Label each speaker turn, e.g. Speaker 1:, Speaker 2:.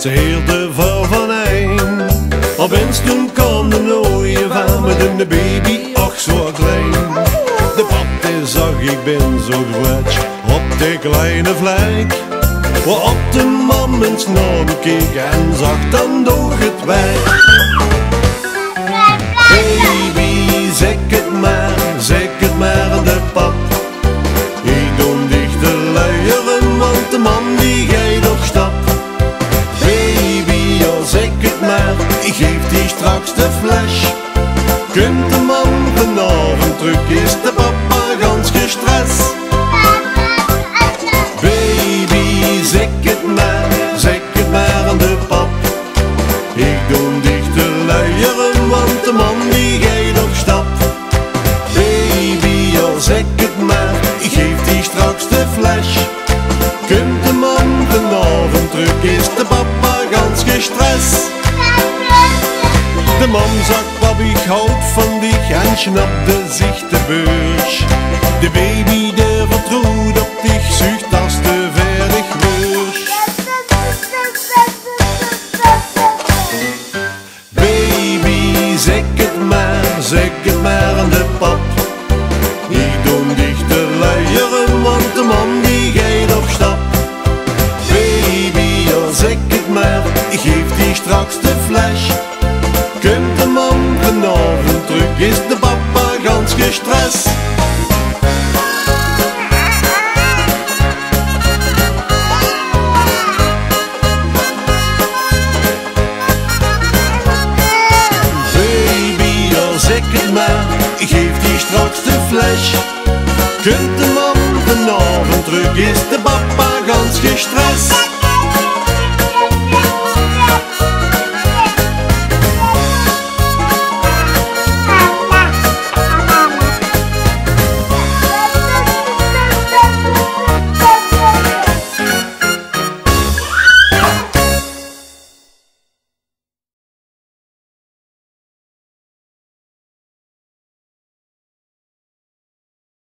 Speaker 1: ze hield de vrouw van een. Op eens toen kwam de nooie van met een baby, ach zo klein. De pap die zag, ik ben zo gewetst op de kleine vlek. Waarop de man eens naar me keek en zag dan door het weg. Baby, zeg het maar aan de pap. Ik doe dicht de luieren, want de man die gij nog stapt. Baby, ja zeg het maar, ik geef die straks de flash. Kunt de man vanavond terug, is de papa gans gestrest. Baby, zeg het maar aan de pap. Ik doe dicht de luieren, want de man die gij nog stapt. Baby, ja zeg het maar, ik geef die straks de flash. Kunt de man vanavond terug, is de papa gans gestrest. De man zag pap, ik houd van dich en snapte zich de beurs. De baby die vertrouwt op dich, zucht als de verdig beurs. Baby, zeg het maar aan de pap. Ik doe dicht de luieren, want de man die gij nog stapt. Baby, ja zeg het maar, ik geef die straks de flash. Kunt de man vanavond terug, is de papa gans gestrest. Baby, ja zeg het maar, ik geef die straks de flash. Kunt de man vanavond terug, is de papa gans gestrest.